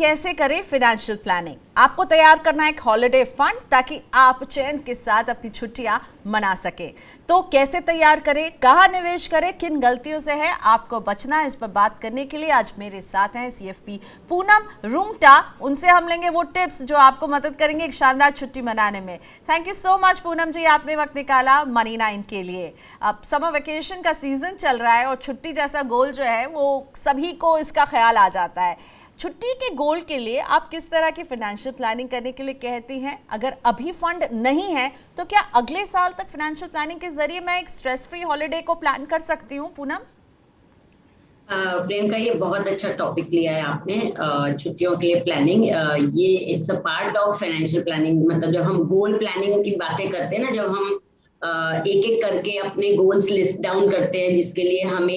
कैसे करें financial planning. आपको तैयार करना है एक हॉलिडे फंड ताकि आप चैन के साथ अपनी छुट्टियां मना सकें। तो कैसे तैयार करें, कहां निवेश करें, किन गलतियों से है आपको बचना है, इस पर बात करने के लिए आज मेरे साथ हैं CFP पूनम रूंगटा। उनसे हम लेंगे वो टिप्स जो आपको मदद करेंगे एक शानदार छुट्टी मनाने में। Thank you so much Poonam ji, आपने वक्त निकाला मनी 9 के लिए। अब समर वेकेशन का सीजन चल रहा है और छुट्टी जैसा गोल जो है वो सभी को इसका ख्याल आ जाता है। छुट्टी के गोल के लिए आप किस तरह की फाइनेंशियल प्लानिंग करने के लिए कहती हैं? अगर अभी फंड नहीं है तो क्या अगले साल तक फाइनेंशियल प्लानिंग के जरिए मैं एक स्ट्रेस फ्री हॉलिडे को प्लान कर सकती हूँ? पूनम, प्रियंका, ये बहुत अच्छा टॉपिक लिया है आपने। छुट्टियों के लिए प्लानिंग, ये it's a part of financial planning. मतलब जब हम गोल प्लानिंग की बातें करते हैं ना, जब हम एक एक करके अपने गोल्स लिस्ट डाउन करते हैं जिसके लिए हमें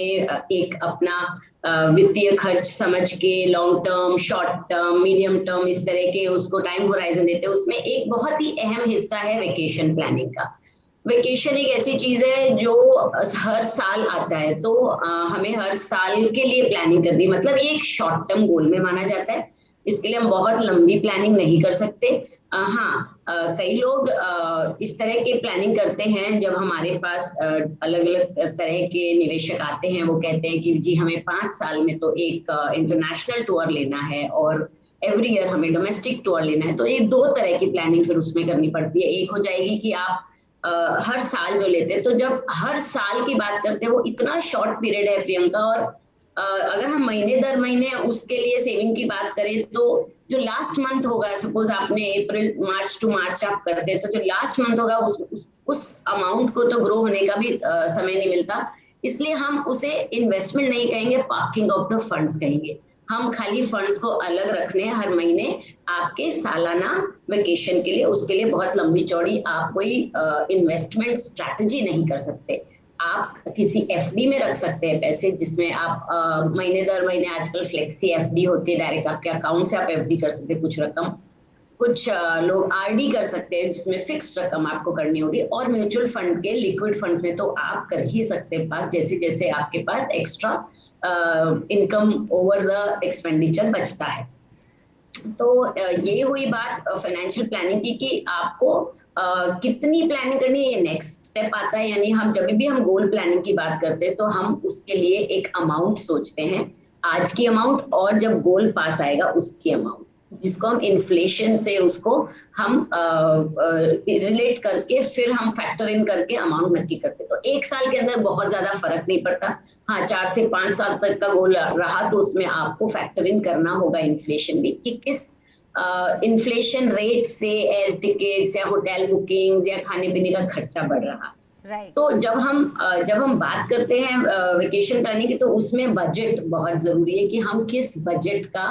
एक अपना वित्तीय खर्च समझ के long term, short term, medium term, इस तरह के उसको टाइम होराइजन देते हैं, उसमें एक बहुत ही अहम हिस्सा है वेकेशन प्लानिंग का। वेकेशन एक ऐसी चीज है जो हर साल आता है, तो हमें हर साल के लिए प्लानिंग करनी, मतलब ये एक शॉर्ट टर्म गोल में माना जाता है। इसके लिए हम बहुत लंबी प्लानिंग नहीं कर सकते। हाँ, कई लोग इस तरह की प्लानिंग करते हैं। जब हमारे पास अलग अलग तरह के निवेशक आते हैं, वो कहते हैं कि जी हमें 5 साल में तो एक इंटरनेशनल टूर लेना है और एवरी ईयर हमें डोमेस्टिक टूर लेना है। तो ये दो तरह की प्लानिंग फिर उसमें करनी पड़ती है। एक हो जाएगी कि आप हर साल जो लेते हैं, तो जब हर साल की बात करते हैं वो इतना शॉर्ट पीरियड है प्रियंका। और अगर हम महीने दर महीने उसके लिए सेविंग की बात करें तो जो लास्ट मंथ होगा, सपोज आपने अप्रैल मार्च टू मार्च आप करते हैं, तो जो लास्ट मंथ होगा उस अमाउंट को तो ग्रो होने का भी समय नहीं मिलता। इसलिए हम उसे इन्वेस्टमेंट नहीं कहेंगे, पार्किंग ऑफ द फंड्स कहेंगे। हम खाली फंड्स को अलग रखने हैं हर महीने आपके सालाना वेकेशन के लिए। उसके लिए बहुत लंबी चौड़ी आप कोई इन्वेस्टमेंट स्ट्रैटेजी नहीं कर सकते। आप किसी FD में रख सकते हैं पैसे, जिसमें आप महीने दर महीने, आजकल फ्लेक्सी FD होती है, डायरेक्ट आपके अकाउंट से आप FD कर सकते हैं कुछ रकम। कुछ लोग RD कर सकते हैं जिसमें फिक्स्ड रकम आपको करनी होगी। और म्यूचुअल फंड के लिक्विड फंड्स में तो आप कर ही सकते हैं पास, जैसे जैसे आपके पास extra income over the expenditure बचता है। तो ये हुई बात फाइनेंशियल प्लानिंग की कि आपको कितनी प्लानिंग करनी है, ये नेक्स्ट स्टेप आता है। यानी हम जब भी हम गोल प्लानिंग की बात करते हैं तो हम उसके लिए एक अमाउंट सोचते हैं, आज की अमाउंट, और जब गोल पास आएगा उसकी अमाउंट, जिसको हम इन्फ्लेशन से उसको हम रिलेट करके फिर हम फैक्टर इन करके अमाउंट नक्की करते हैं। तो एक साल के अंदर बहुत ज्यादा फर्क नहीं पड़ता। हाँ, 4 से 5 साल तक का गोल रहा तो उसमें आपको फैक्टर इन करना होगा इन्फ्लेशन भी, कि किस इन्फ्लेशन रेट से एयर टिकट्स या होटल बुकिंग्स या खाने पीने का खर्चा बढ़ रहा। तो जब हम बात करते हैं वेकेशन प्लानिंग की, तो उसमें बजट बहुत जरूरी है कि हम किस बजट का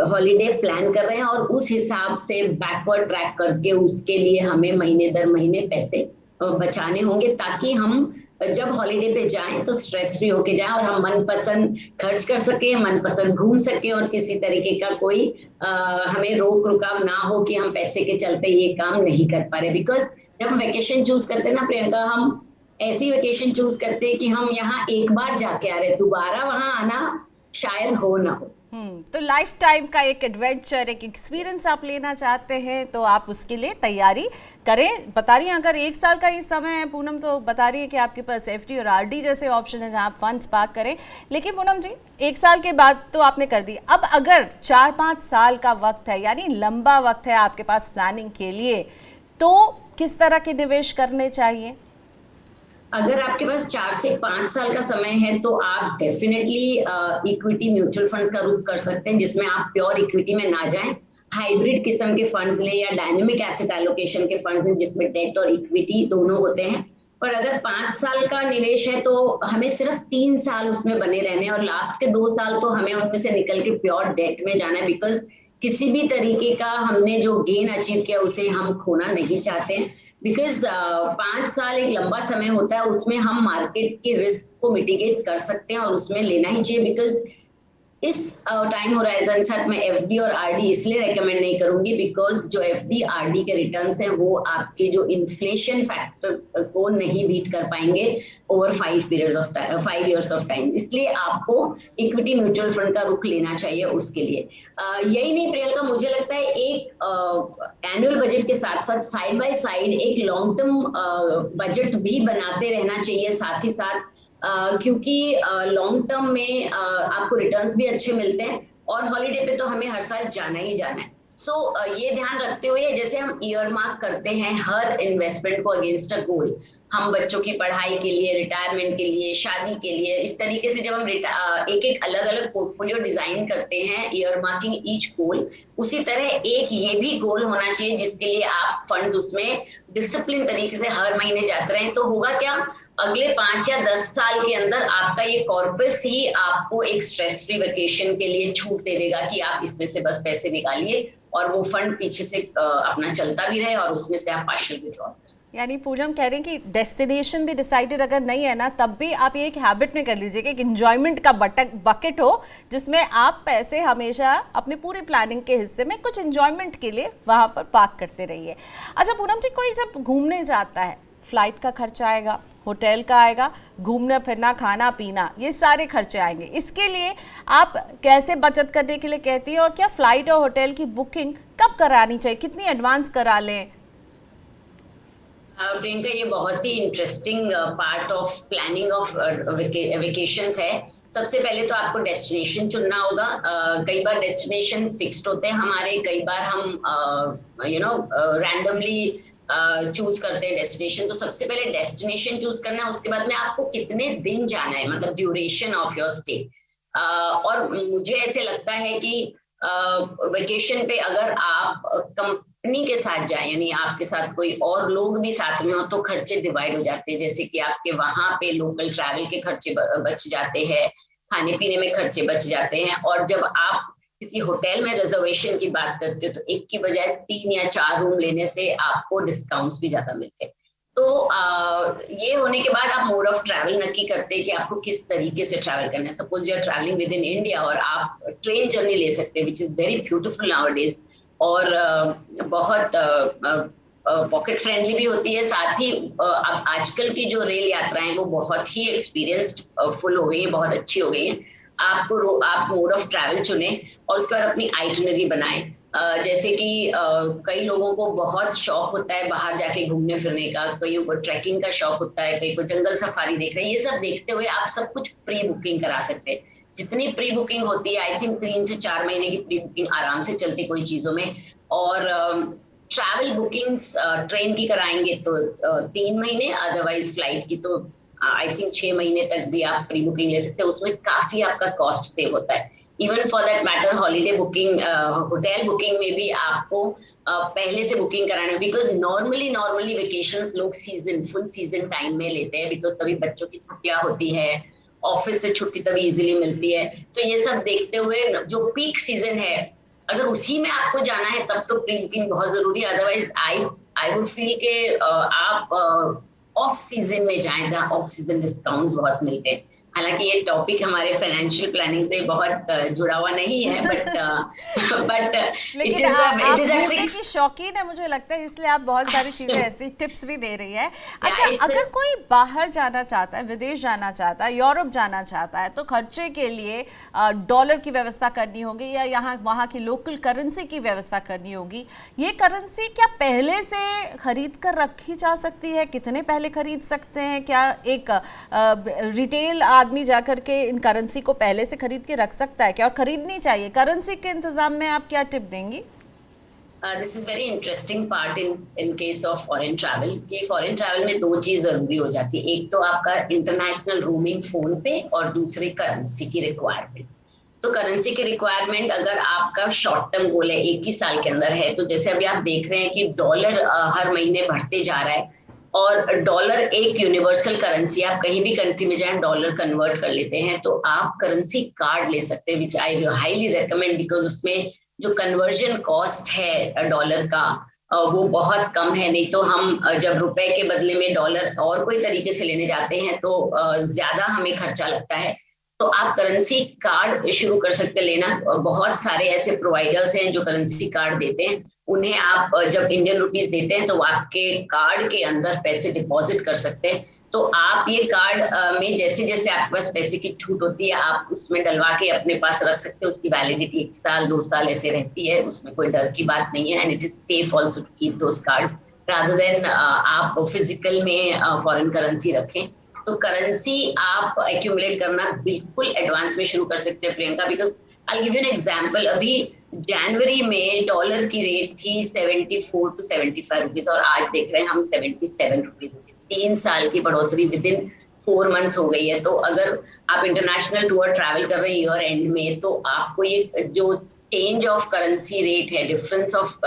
हॉलीडे प्लान कर रहे हैं, और उस हिसाब से बैकवर्ड ट्रैक करके उसके लिए हमें महीने दर महीने पैसे बचाने होंगे, ताकि हम जब हॉलीडे पे जाएं तो स्ट्रेस फ्री होके जाएं और हम मनपसंद खर्च कर सके, मनपसंद घूम सके, और किसी तरीके का कोई हमें रोक रुकाव ना हो कि हम पैसे के चलते ये काम नहीं कर पा रहे। बिकॉज जब हम वेकेशन चूज करते हैं ना प्रियंका, हम ऐसी वेकेशन चूज करते हैं कि हम यहाँ एक बार जाके आ रहे, दोबारा वहां आना शायद हो ना हो। तो लाइफ टाइम का एक एडवेंचर, एक एक्सपीरियंस आप लेना चाहते हैं तो आप उसके लिए तैयारी करें। बता रही हैं अगर एक साल का ही समय है पूनम, तो बता रही है कि आपके पास FD और RD जैसे ऑप्शन है जहां आप फंड्स पार्क करें। लेकिन पूनम जी, एक साल के बाद तो आपने कर दी, अब अगर 4-5 साल का वक्त है, यानी लंबा वक्त है आपके पास प्लानिंग के लिए, तो किस तरह के निवेश करने चाहिए? अगर आपके पास 4 से 5 साल का समय है तो आप डेफिनेटली इक्विटी म्यूचुअल फंड्स का रुख कर सकते हैं, जिसमें आप प्योर इक्विटी में ना जाएं, हाइब्रिड किस्म के फंड्स ले, या डायनेमिक एसेट एलोकेशन के फंड्स हैं जिसमें डेट और इक्विटी दोनों होते हैं। पर अगर 5 साल का निवेश है तो हमें सिर्फ 3 साल उसमें बने रहने, और लास्ट के 2 साल तो हमें उनमें से निकल के प्योर डेट में जाना है। बिकॉज किसी भी तरीके का हमने जो गेन अचीव किया उसे हम खोना नहीं चाहते। बिकॉज 5 साल एक लंबा समय होता है, उसमें हम मार्केट के रिस्क को मिटिगेट कर सकते हैं और उसमें लेना ही चाहिए। बिकॉज इस टाइम होराइजन साथ मैं एफडी और आरडी इसलिए रेकमेंड नहीं करूंगी बिकॉज जो एफडी आरडी के रिटर्न्स हैं वो आपके जो इन्फ्लेशन फैक्टर को नहीं बीट कर पाएंगे ओवर 5 इयर्स ऑफ टाइम। इसलिए आपको इक्विटी म्यूचुअल फंड का रुख लेना चाहिए उसके लिए। यही नहीं प्रियंका, मुझे लगता है एक एनुअल बजट के साथ साथ साइड बाय साइड एक लॉन्ग टर्म बजट भी बनाते रहना चाहिए साथ ही साथ, क्योंकि लॉन्ग टर्म में आपको रिटर्न्स भी अच्छे मिलते हैं और हॉलीडे पे तो हमें हर साल जाना ही जाना है। सो ये ध्यान रखते हुए जैसे हम ईयर मार्क करते हैं हर इन्वेस्टमेंट को अगेंस्ट अ गोल, हम बच्चों की पढ़ाई के लिए, रिटायरमेंट के लिए, शादी के लिए, इस तरीके से जब हम एक एक अलग अलग पोर्टफोलियो डिजाइन करते हैं ईयर मार्किंग ईच गोल, उसी तरह एक ये भी गोल होना चाहिए जिसके लिए आप फंड्स उसमें डिसिप्लिन तरीके से हर महीने जाते रहें। तो होगा क्या, अगले 5 या 10 साल के अंदर आपका ये कॉर्पस ही आपको एक स्ट्रेस फ्री वेकेशन के लिए छूट दे देगा कि आप इसमें से बस पैसे निकालिए और वो फंड पीछे से अपना चलता भी रहे और उसमें से आप पार्शियल विड्रॉ कर सकते। यानी पूनम कह रहे हैं कि डेस्टिनेशन भी डिसाइडेड अगर नहीं है ना, तब भी आप ये एक हैबिट में कर लीजिए कि एक एंजॉयमेंट का बकेट हो जिसमें आप पैसे हमेशा अपने पूरी प्लानिंग के हिस्से में कुछ एंजॉयमेंट के लिए वहाँ पर पार्क करते रहिए। अच्छा पूनम जी, कोई जब घूमने जाता है, फ्लाइट का खर्चा आएगा, होटल का आएगा, घूमना फिरना, खाना पीना, ये सारे खर्चे आएंगे, इसके लिए आप कैसे बचत करने के लिए कहती हैं? और क्या फ्लाइट और होटल की बुकिंग कब करानी चाहिए, कितनी एडवांस करा लें? प्रियंका, ये बहुत ही interesting part of planning of vacations है। सबसे पहले तो आपको डेस्टिनेशन चुनना होगा। कई बार डेस्टिनेशन फिक्स्ड होते हैं हमारे, कई बार हम रैंडमली चूज करते हैं डेस्टिनेशन। तो सबसे पहले डेस्टिनेशन चूज करना है, उसके बाद में आपको कितने दिन जाना है, मतलब ड्यूरेशन ऑफ योर स्टे। और मुझे ऐसे लगता है कि वेकेशन पे अगर आप कंपनी के साथ जाएं, यानी आपके साथ कोई और लोग भी साथ में हो, तो खर्चे डिवाइड हो जाते हैं। जैसे कि आपके वहां पे लोकल ट्रैवल के खर्चे बच जाते हैं, खाने पीने में खर्चे बच जाते हैं। और जब आप किसी होटल में रिजर्वेशन की बात करते हो तो एक की बजाय 3 या 4 रूम लेने से आपको डिस्काउंट्स भी ज्यादा मिलते हैं। तो ये होने के बाद आप मोड ऑफ ट्रैवल नक्की करते हैं कि आपको किस तरीके से ट्रैवल करना है। Suppose you are travelling with in India और आप ट्रेन जर्नी ले सकते हैं, which is very beautiful nowadays, और बहुत पॉकेट फ्रेंडली भी होती है। साथ ही आजकल की जो रेल यात्राएं वो बहुत ही एक्सपीरियंस्ड फुल हो गई है, बहुत अच्छी हो गई है। आप मोड ऑफ ट्रैवल चुने और उसके बाद अपनी आइटनरी बनाएं। जैसे कि कई लोगों को बहुत शौक होता है बाहर जाके घूमने फिरने का, कईयों को ट्रैकिंग का शौक होता है, कई को जंगल सफारी देखना। ये सब देखते हुए आप सब कुछ प्री बुकिंग करा सकते हैं। जितनी प्री बुकिंग होती है, आई थिंक 3 से 4 महीने की प्री बुकिंग आराम से चलती कोई चीजों में। और ट्रैवल बुकिंग्स ट्रेन की कराएंगे तो 3 महीने, अदरवाइज फ्लाइट की तो आई थिंक 6 महीने तक भी आप प्री बुकिंग ले सकते हैं। उसमें काफी आपका कॉस्ट सेव होता है। Even for that matter holiday booking, hotel booking में भी आपको पहले से बुकिंग कराना है, बिकॉज नॉर्मली वेकेशंस लोग फुल सीजन टाइम में लेते हैं, बिकॉज तभी बच्चों की छुट्टियां होती है, ऑफिस से छुट्टी तभी इजीली मिलती है। तो ये सब देखते हुए जो पीक सीजन है, अगर उसी में आपको जाना है तब तो प्री बुकिंग बहुत जरूरी है। अदरवाइज आई वुड फील के आप ऑफ सीजन में जाएं, जहाँ ऑफ सीजन डिस्काउंट बहुत मिलते हैं। हालांकि ये टॉपिक हमारे फाइनेंशियल प्लानिंग से बहुत जुड़ा हुआ नहीं है, बट लेकिन आप घूमने की शौकीन है मुझे लगता है, इसलिए आप बहुत सारी चीजें ऐसी टिप्स भी दे रही है। अच्छा, अगर कोई बाहर जाना चाहता है, विदेश जाना चाहता है, यूरोप जाना चाहता है, तो खर्चे के लिए डॉलर की व्यवस्था करनी होगी या यहाँ वहाँ की लोकल करेंसी की व्यवस्था करनी होगी। ये करेंसी क्या पहले से खरीद कर रखी जा सकती है? कितने पहले खरीद सकते हैं? क्या एक रिटेल आदमी जाकर के इन करेंसी को पहले से खरीद के रख सकता है क्या, और खरीदनी चाहिए? करेंसी के इंतजाम में आप क्या टिप देंगी? This is very interesting part in case of foreign travel. कि फॉरेन ट्रैवल में 2 चीज जरूरी हो जाती है, एक तो आपका इंटरनेशनल रोमिंग फोन पे और दूसरी करेंसी की रिक्वायरमेंट। तो करेंसी की रिक्वायरमेंट अगर आपका शॉर्ट टर्म गोल है, 1 ही साल के अंदर है, तो जैसे अभी आप देख रहे हैं कि डॉलर हर महीने बढ़ते जा रहा है और डॉलर एक यूनिवर्सल करेंसी, आप कहीं भी कंट्री में जाएं डॉलर कन्वर्ट कर लेते हैं। तो आप करेंसी कार्ड ले सकते हैं, विच आई हाईली रेकमेंड, बिकॉज उसमें जो कन्वर्जन कॉस्ट है डॉलर का वो बहुत कम है। नहीं तो हम जब रुपए के बदले में डॉलर और कोई तरीके से लेने जाते हैं तो ज्यादा हमें खर्चा लगता है। तो आप करेंसी कार्ड शुरू कर सकते हैं लेना। बहुत सारे ऐसे प्रोवाइडर्स हैं जो करेंसी कार्ड देते हैं, उन्हें आप जब इंडियन रुपीस देते हैं तो आपके कार्ड के अंदर पैसे डिपॉजिट कर सकते हैं। तो आप ये कार्ड में जैसे जैसे आपके पास पैसे की छूट होती है आप उसमें डलवा के अपने पास रख सकते हैं। उसकी वैलिडिटी 1 साल 2 साल ऐसे रहती है, उसमें कोई डर की बात नहीं है। And it is safe also to keep those cards rather than आप फिजिकल में फॉरेन करेंसी रखें। तो करेंसी आप एक्यूमुलेट करना बिल्कुल एडवांस में शुरू कर सकते हैं Priyanka, because I give you an example. अभी जनवरी में डॉलर की रेट थी 74 to 75 रुपीज और आज देख रहे हैं हम 77 रुपीज। 3 साल की बढ़ोतरी विद इन 4 मंथ्स हो गई है। तो अगर आप इंटरनेशनल टूर ट्रैवल कर रहे हैं ईयर एंड में, तो आपको ये जो चेंज ऑफ करेंसी रेट है, डिफरेंस ऑफ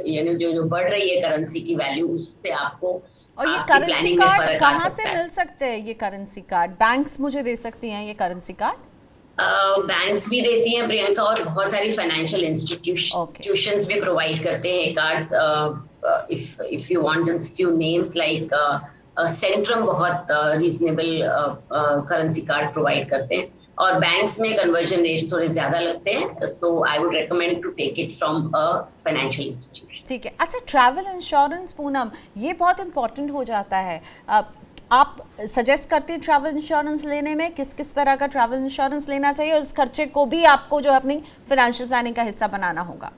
यानी जो बढ़ रही है करेंसी की वैल्यू, उससे आपको और ये करेंसी कार्ड कहाँ से मिल सकते हैं? ये करेंसी कार्ड बैंक्स मुझे दे सकती हैं ये करेंसी कार्ड? बैंक्स भी देती हैं प्रियंका, और बहुत सारी फाइनेंशियल इंस्टीट्यूशंस भी प्रोवाइड करते हैं cards. If you want few names like Centrum बहुत रीजनेबल करेंसी कार्ड प्रोवाइड करते हैं, और बैंक्स में कन्वर्जन रेट थोड़े ज्यादा लगते हैं। So I would recommend to take it from a financial institution. ठीक है। अच्छा, ट्रैवल इंश्योरेंस पूनम, ये बहुत इंपॉर्टेंट हो जाता है। आप सजेस्ट करती हैं ट्रैवल इंश्योरेंस लेने में? किस किस तरह का ट्रैवल इंश्योरेंस लेना चाहिए, और उस खर्चे को भी आपको जो अपनी फाइनेंशियल प्लानिंग का हिस्सा बनाना होगा?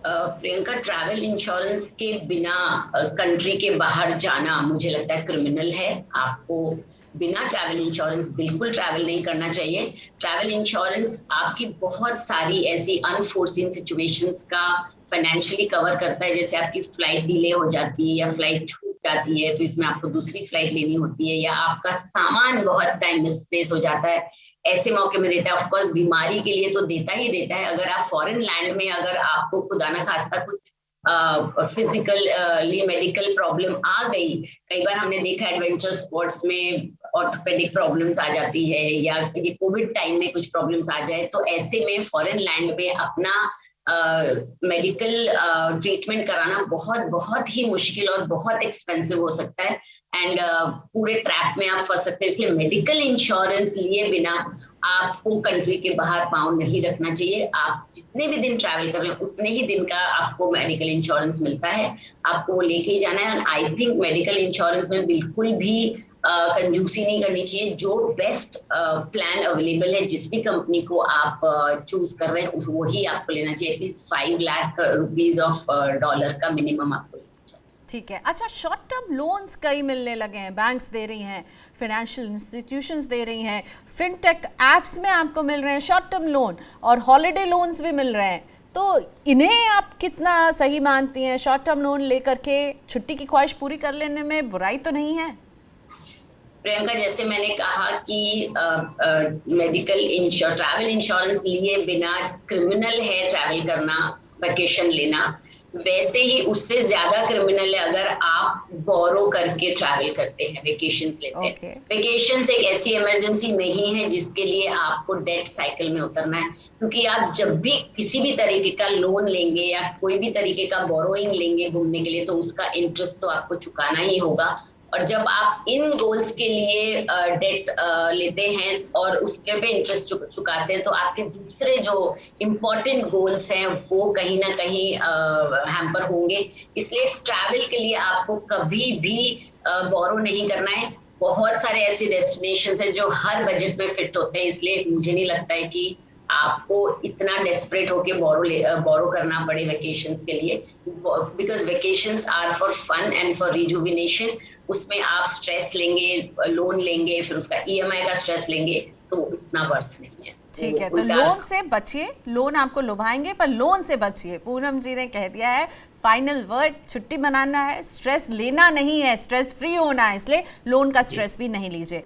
प्रियंका, ट्रैवल इंश्योरेंस के बिना कंट्री के बाहर जाना मुझे लगता है क्रिमिनल है। आपको बिना ट्रैवल इंश्योरेंस बिल्कुल ट्रैवल नहीं करना चाहिए। ट्रैवल इंश्योरेंस आपकी बहुत सारी ऐसी अनफोर्सिन सिचुएशंस का फाइनेंशियली कवर करता है, जैसे आपकी फ्लाइट डिले हो जाती है या फ्लाइट छूट जाती है तो इसमें आपको दूसरी फ्लाइट लेनी होती है, या आपका सामान बहुत टाइम मिसप्लेस हो जाता है, ऐसे मौके में देता है। ऑफ कोर्स बीमारी के लिए तो देता ही देता है। अगर आप फॉरेन लैंड में अगर आपको खुदा ना खास्ता कुछ फिजिकली मेडिकल प्रॉब्लम आ गई, कई बार हमने देखा एडवेंचर स्पोर्ट्स में ऑर्थोपेडिक प्रॉब्लम्स आ जाती है, या ये कोविड टाइम में कुछ प्रॉब्लम्स आ जाए, तो ऐसे में फॉरेन लैंड में अपना मेडिकल ट्रीटमेंट कराना बहुत बहुत ही मुश्किल और बहुत एक्सपेंसिव हो सकता है, एंड पूरे ट्रैप में आप फंस सकते हैं। इसलिए मेडिकल इंश्योरेंस लिए बिना आपको कंट्री के बाहर पाँव नहीं रखना चाहिए। आप जितने भी दिन ट्रैवल कर रहे हैं उतने ही दिन का आपको मेडिकल इंश्योरेंस मिलता है, आपको वो लेके ही जाना है। आई थिंक मेडिकल इंश्योरेंस में बिल्कुल भी कंजूसी नहीं करनी चाहिए। जो बेस्ट प्लान अवेलेबल है, जिस भी कंपनी को आप चूज कर रहे हैं वही आपको लेना चाहिए। At least 5 lakh rupees of dollar का मिनिमम आपको लेना चाहिए। ठीक है। अच्छा, शॉर्ट टर्म लोन्स कई मिलने लगे हैं, बैंक्स दे रही हैं, फाइनेंशियल इंस्टीट्यूशंस दे रही हैं, फिनटेक एप्स में आपको मिल रहे हैं शॉर्ट टर्म लोन, और हॉलीडे लोन्स भी मिल रहे हैं। तो इन्हें आप कितना सही मानती हैं? शॉर्ट टर्म लोन लेकर के छुट्टी की ख्वाहिश पूरी कर लेने में बुराई तो नहीं है? प्रियंका, जैसे मैंने कहा कि ट्रैवल इंश्योरेंस लिए बिना क्रिमिनल है ट्रैवल करना, वेकेशन लेना, वैसे ही उससे ज्यादा क्रिमिनल है अगर आप बोरो करके ट्रैवल करते हैं, वेकेशंस लेते हैं। वेकेशंस एक ऐसी इमरजेंसी नहीं है जिसके लिए आपको डेट साइकिल में उतरना है, क्योंकि आप जब भी किसी भी तरीके का लोन लेंगे या कोई भी तरीके का बोरोइंग लेंगे घूमने के लिए, तो उसका इंटरेस्ट तो आपको चुकाना ही होगा। और जब आप इन गोल्स के लिए डेट लेते हैं और उसके पे इंटरेस्ट चुकाते हैं, तो आपके दूसरे जो इम्पोर्टेंट गोल्स हैं वो कहीं ना कहीं हैम्पर होंगे। इसलिए ट्रैवल के लिए आपको कभी भी बोरो नहीं करना है। बहुत सारे ऐसे डेस्टिनेशंस हैं जो हर बजट में फिट होते हैं, इसलिए मुझे नहीं लगता है कि आपको इतना डेस्परेट होके बोरो करना पड़े वेकेशंस के लिए, because vacations are for fun and for rejuvenation. उसमें आप स्ट्रेस लेंगे, लोन लेंगे, फिर उसका ईएमआई का स्ट्रेस लेंगे, तो इतना वर्थ नहीं है। ठीक है, तो लोन से बचिए। लोन आपको लुभाएंगे पर लोन से बचिए। पूनम जी ने कह दिया है, फाइनल वर्ड, छुट्टी मनाना है, स्ट्रेस लेना नहीं है, स्ट्रेस फ्री होना है, इसलिए लोन का स्ट्रेस भी नहीं लीजिए।